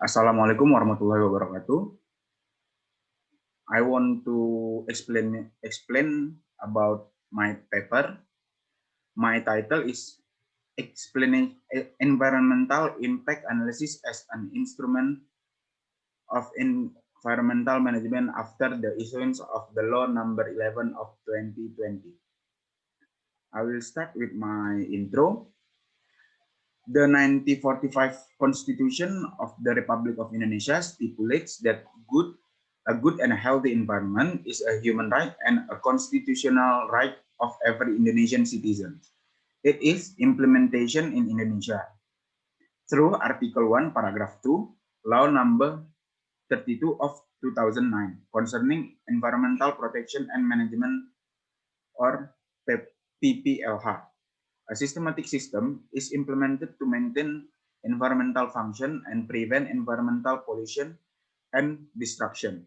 Assalamualaikum warahmatullahi wabarakatuh. I want to explain about my paper. My title is Explaining Environmental Impact Analysis as an Instrument of Environmental Management after the issuance of the Law Number 11 of 2020. I will start with my intro. The 1945 Constitution of the Republic of Indonesia stipulates that a good and a healthy environment is a human right and a constitutional right of every Indonesian citizen. It is implementation in Indonesia through Article 1, Paragraph 2, Law Number 32 of 2009 concerning environmental protection and management, or PPLH. A systematic system is implemented to maintain environmental function and prevent environmental pollution and destruction.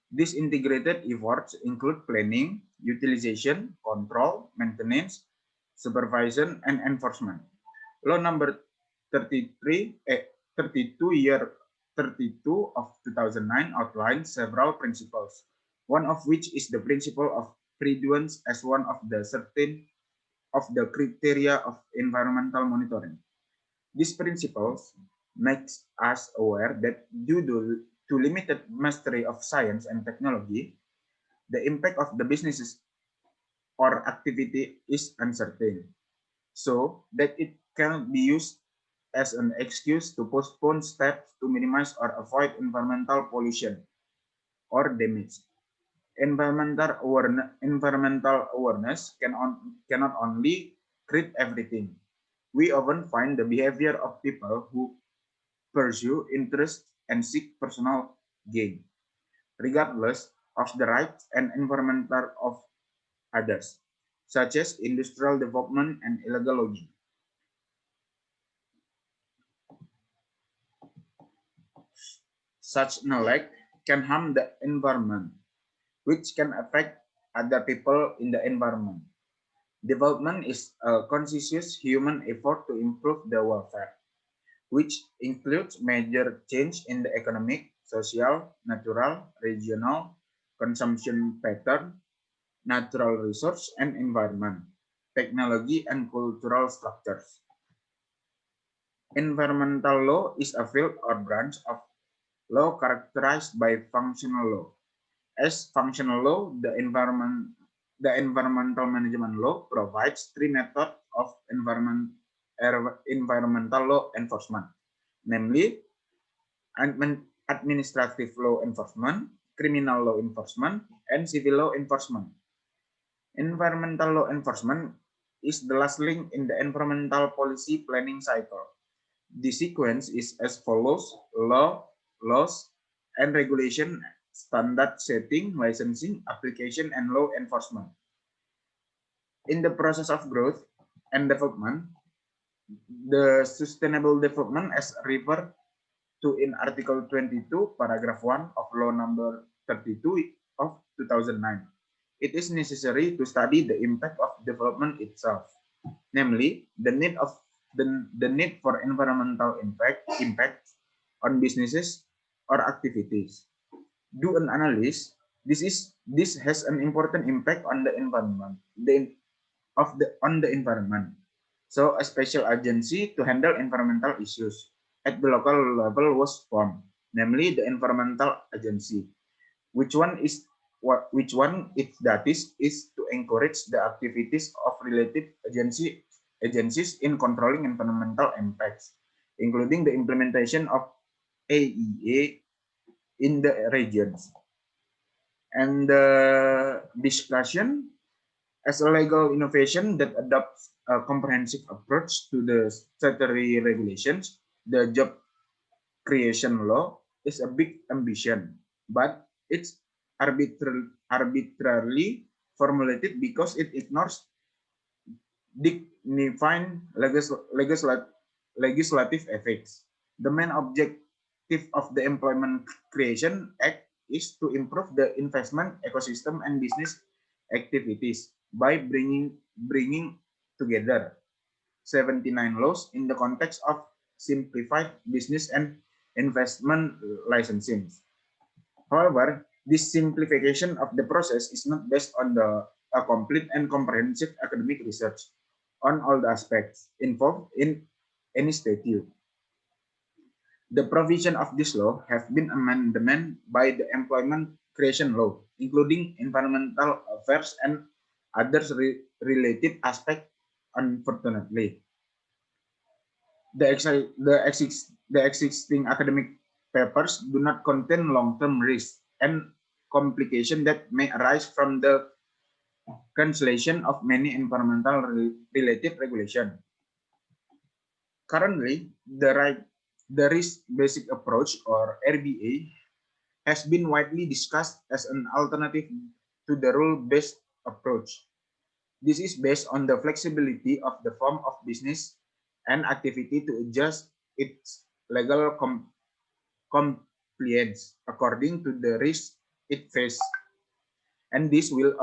These integrated efforts include planning, utilization, control, maintenance, supervision, and enforcement. Law number 32 of 2009 outlines several principles, one of which is the principle of prudence as one of the criteria of environmental monitoring. These principles makes us aware that due to limited mastery of science and technology, the impact of the businesses or activity is uncertain, so that it cannot be used as an excuse to postpone steps to minimize or avoid environmental pollution or damage. Environmental awareness cannot only treat everything. We often find the behavior of people who pursue interest and seek personal gain, regardless of the rights and environmental of others, such as industrial development and illegal logging. Such neglect can harm the environment, which can affect other people in the environment. Development is a conscious human effort to improve the welfare, which includes major change in the economic, social, natural, regional, consumption pattern, natural resource and environment, technology and cultural structures. Environmental law is a field or branch of law characterized by functional law. As functional law, the environmental management law provides three methods of environmental law enforcement, namely administrative law enforcement, criminal law enforcement, and civil law enforcement. Environmental law enforcement is the last link in the environmental policy planning cycle. The sequence is as follows: laws, and regulation, standard setting, licensing, application, and law enforcement. In the process of growth and development, the sustainable development as referred to in Article 22, Paragraph 1 of Law Number 32 of 2009. It is necessary to study the impact of development itself, namely the need for environmental impact on businesses or activities. Do an analysis. This has an important impact on the environment, on the environment. So a special agency to handle environmental issues at the local level was formed, namely the environmental agency. Which one its duties is to encourage the activities of related agencies in controlling environmental impacts, including the implementation of AEA in the regions. And the discussion as a legal innovation that adopts a comprehensive approach to the statutory regulations, the job creation law is a big ambition, but it's arbitrarily formulated because it ignores dignified legislative effects. The main objective of the Employment Creation Act is to improve the investment ecosystem and business activities by bringing together 79 laws in the context of simplified business and investment licensing. However, this simplification of the process is not based on a complete and comprehensive academic research on all the aspects involved in any statute. The provision of this law have been amended by the Employment Creation Law, including environmental affairs and others related aspects. Unfortunately, the existing academic papers do not contain long-term risks and complications that may arise from the cancellation of many environmental related regulations. Currently, the risk-based approach, or RBA, has been widely discussed as an alternative to the rule-based approach. This is based on the flexibility of the form of business and activity to adjust its legal compliance according to the risk it faces. And this will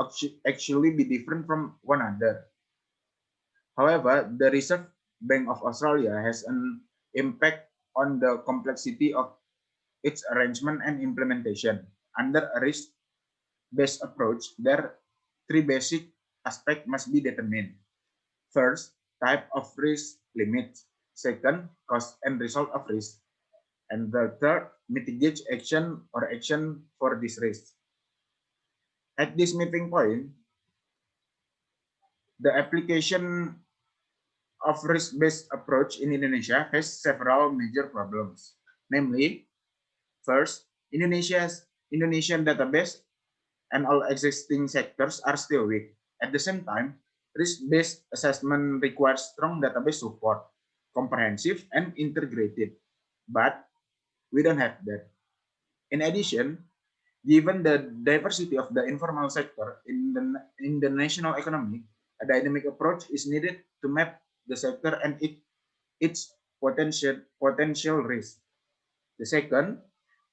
actually be different from one another. However, the Reserve Bank of Australia has an impact on the complexity of its arrangement and implementation. Under a risk-based approach, there are three basic aspects must be determined. First, type of risk limits. Second, cost and result of risk. And the third, mitigate action or action for this risk. At this meeting point, the application of risk-based approach in Indonesia has several major problems. Namely, first, Indonesian database and all existing sectors are still weak. At the same time, risk-based assessment requires strong database support, comprehensive and integrated. But we don't have that. In addition, given the diversity of the informal sector in the national economy, a dynamic approach is needed to map the sector and its potential risk. The second,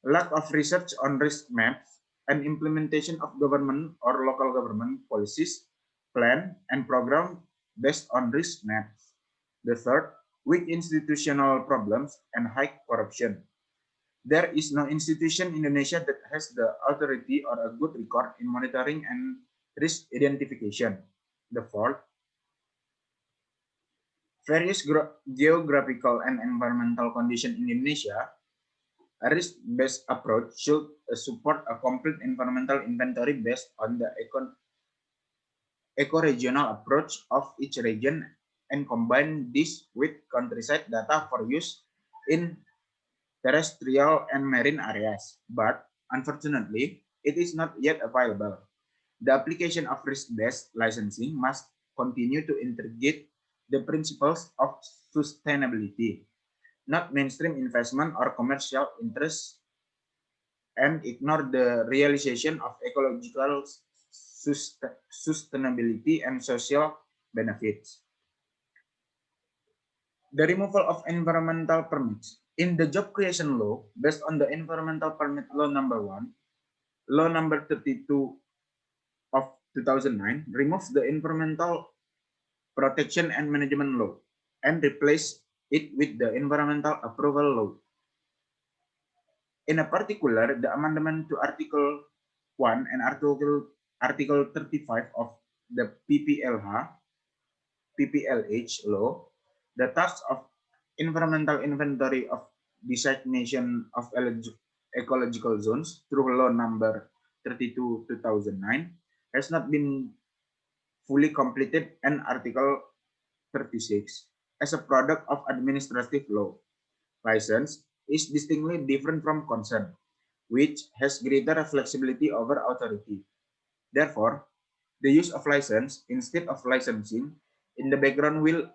lack of research on risk maps and implementation of government or local government policies, plan and program based on risk maps. The third, weak institutional problems and high corruption. There is no institution in Indonesia that has the authority or a good record in monitoring and risk identification. The fourth, various geographical and environmental conditions in Indonesia, a risk-based approach should support a complete environmental inventory based on the eco-regional approach of each region and combine this with countryside data for use in terrestrial and marine areas. But unfortunately, it is not yet available. The application of risk-based licensing must continue to integrate the principles of sustainability, not mainstream investment or commercial interests, and ignore the realization of ecological sustainability and social benefits. The removal of environmental permits. In the job creation law, based on the environmental permit law number 1, law number 32 of 2009 removes the environmental protection and management law and replace it with the environmental approval law. In a particular, the amendment to Article 1 and Article 35 of the PPLH law, the task of environmental inventory of designation of ecological zones through law number 32 2009 has not been fully completed, and Article 36 as a product of administrative law. License is distinctly different from consent, which has greater flexibility over authority. Therefore, the use of license instead of licensing in the background will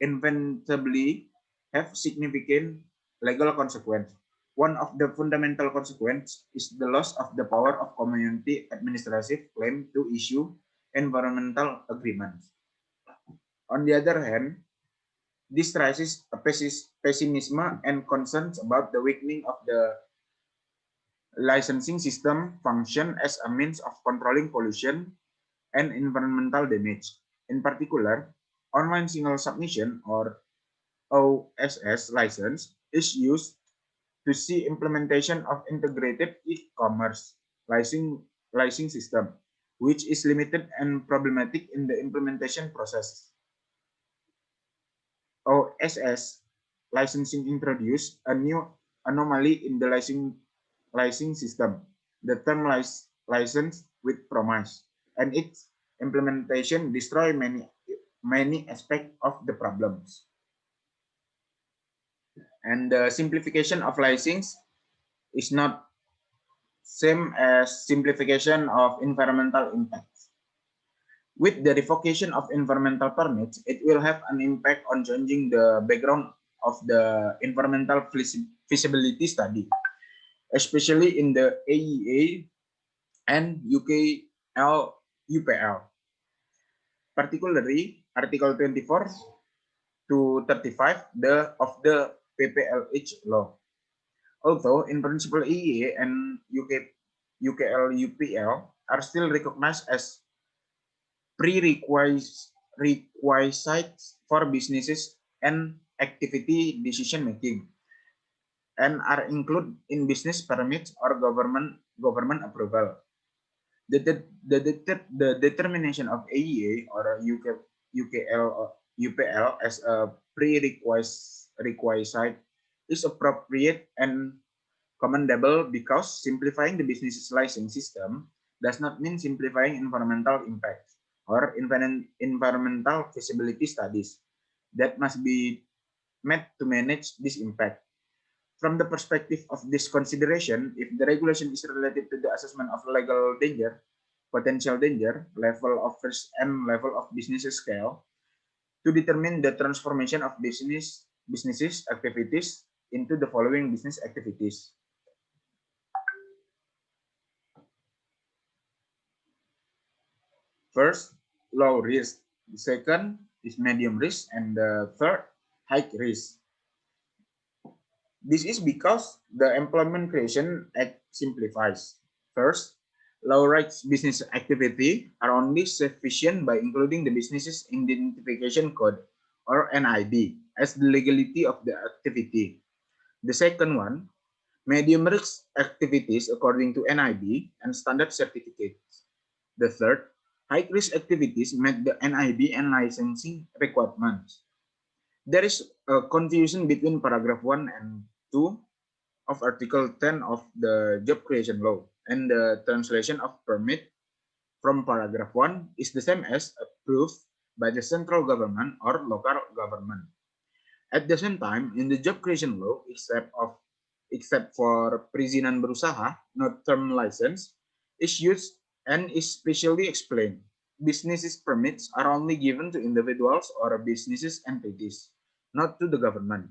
inevitably have significant legal consequence. One of the fundamental consequences is the loss of the power of community administrative claim to issue environmental agreements. On the other hand, this raises a pessimism and concerns about the weakening of the licensing system function as a means of controlling pollution and environmental damage. In particular, online single submission or OSS license is used to see implementation of integrated e-commerce licensing system, which is limited and problematic in the implementation process. OSS licensing introduced a new anomaly in the licensing system, the term license with promise, and its implementation destroy many aspects of the problems. And the simplification of license is not same as simplification of environmental impacts. With the revocation of environmental permits, it will have an impact on changing the background of the environmental feasibility study, especially in the AEA and UKL UPL. Particularly, Article 24 to 35 of the PPLH law. Although in principle EEA and UKL UPL are still recognized as prerequisites for businesses and activity decision making, and are included in business permits or government approval. The determination of AEA or UKL or UPL as a prerequisite is appropriate and commendable because simplifying the business license system does not mean simplifying environmental impact or environmental feasibility studies that must be made to manage this impact. From the perspective of this consideration, if the regulation is related to the assessment of legal danger, potential danger, level of risk, and level of business scale, to determine the transformation of businesses activities into the following business activities. First, low risk. The second is medium risk, and the third, high risk. This is because the Employment Creation Act simplifies. First, low risk business activity are only sufficient by including the business's identification code or NID as the legality of the activity. The second one, medium risk activities according to NID and standard certificates. The third, high risk activities met the NID and licensing requirements. There is a confusion between paragraph 1 and 2 of Article 10 of the Job Creation Law, and the translation of permit from paragraph 1 is the same as approved by the central government or local government. At the same time, in the Job Creation Law, except for perizinan berusaha, no term license, is used and is specially explained. Businesses permits are only given to individuals or businesses entities, not to the government.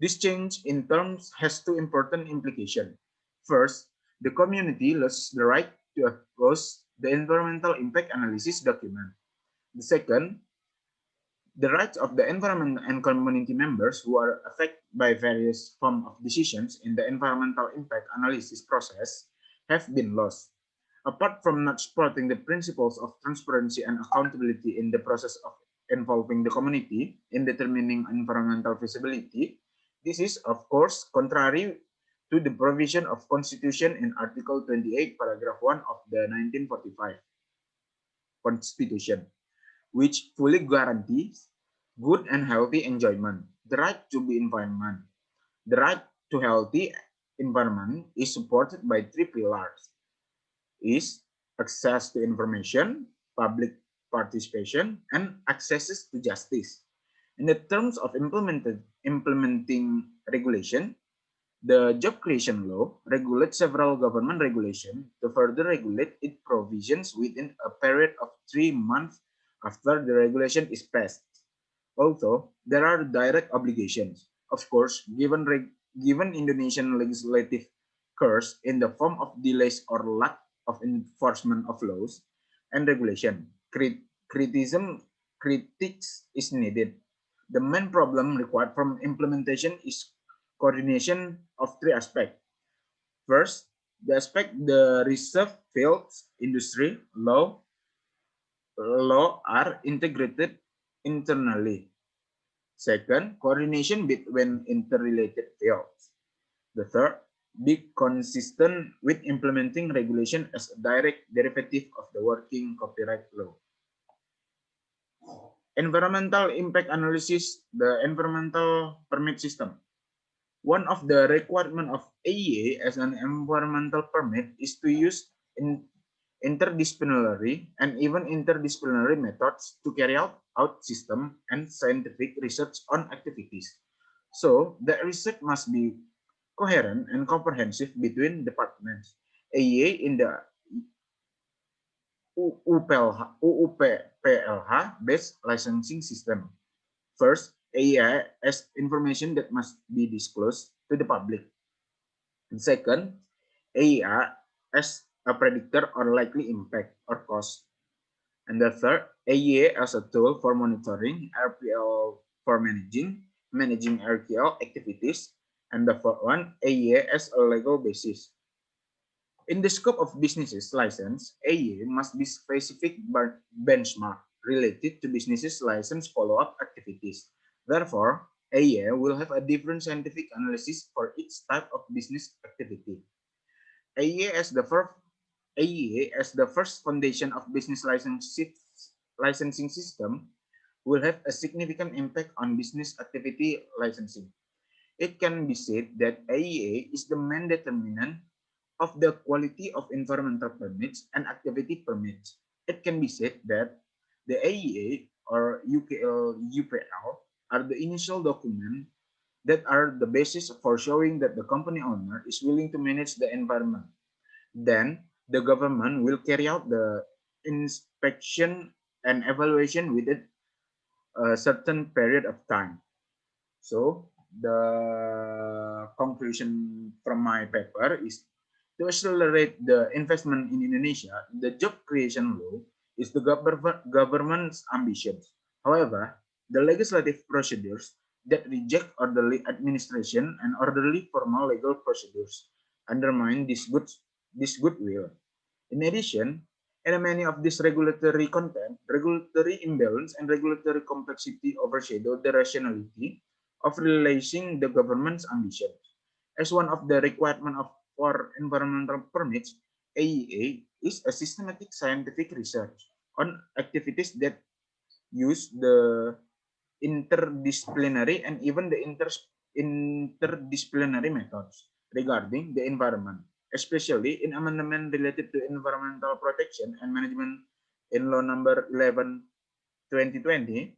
This change in terms has two important implications. First, the community loses the right to oppose the environmental impact analysis document. The second, the rights of the environment and community members who are affected by various forms of decisions in the environmental impact analysis process have been lost. Apart from not supporting the principles of transparency and accountability in the process of involving the community in determining environmental feasibility, this is, of course, contrary to the provision of Constitution in Article 28, paragraph 1 of the 1945 Constitution, which fully guarantees good and healthy enjoyment, the right to be environment. The right to healthy environment is supported by three pillars: is access to information, public participation, and access to justice. In the terms of implementing regulation, the Job Creation Law regulates several government regulations to further regulate its provisions within a period of 3 months after the regulation is passed. Although there are direct obligations, of course, given Indonesian legislative curse in the form of delays or lack of enforcement of laws and regulation, critics is needed. The main problem required from implementation is coordination of three aspects. First, the aspect the reserve fields, industry, law are integrated internally. Second, coordination between interrelated fields. The third, be consistent with implementing regulation as a direct derivative of the working copyright law. Environmental impact analysis, the environmental permit system. One of the requirements of AEA as an environmental permit is to use interdisciplinary and even interdisciplinary methods to carry out system and scientific research on activities. So the research must be coherent and comprehensive between departments. AEA in the UUPLH-based licensing system. First, AEA as information that must be disclosed to the public. And second, AEA as a predictor or likely impact or cost. And the third, AEA as a tool for monitoring, RPL for managing RPL activities. And the fourth one, AEA as a legal basis. In the scope of businesses license, AEA must be specific benchmark related to businesses license follow-up activities. Therefore, AEA will have a different scientific analysis for each type of business activity. AEA as the first foundation of business licensing system will have a significant impact on business activity licensing. It can be said that AEA is the main determinant of the quality of environmental permits and activity permits. It can be said that the AEA or UKL-UPL are the initial document that are the basis for showing that the company owner is willing to manage the environment. Then the government will carry out the inspection and evaluation within a certain period of time. So the conclusion from my paper is to accelerate the investment in Indonesia, the job creation law is the government's ambitions. However, the legislative procedures that reject orderly administration and orderly formal legal procedures undermine this goodwill. In addition, in many of this regulatory content, regulatory imbalance and regulatory complexity overshadow the rationality of realizing the government's ambitions. As one of the requirements for environmental permits, AEA is a systematic scientific research on activities that use the interdisciplinary and even the interdisciplinary methods regarding the environment, especially in amendment related to environmental protection and management in Law Number 11/2020.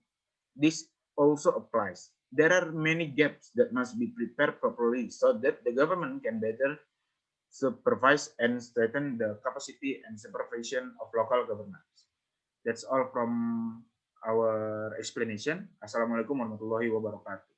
This also applies. There are many gaps that must be prepared properly so that the government can better supervise and strengthen the capacity and supervision of local governments. That's all from our explanation. Assalamualaikum warahmatullahi wabarakatuh.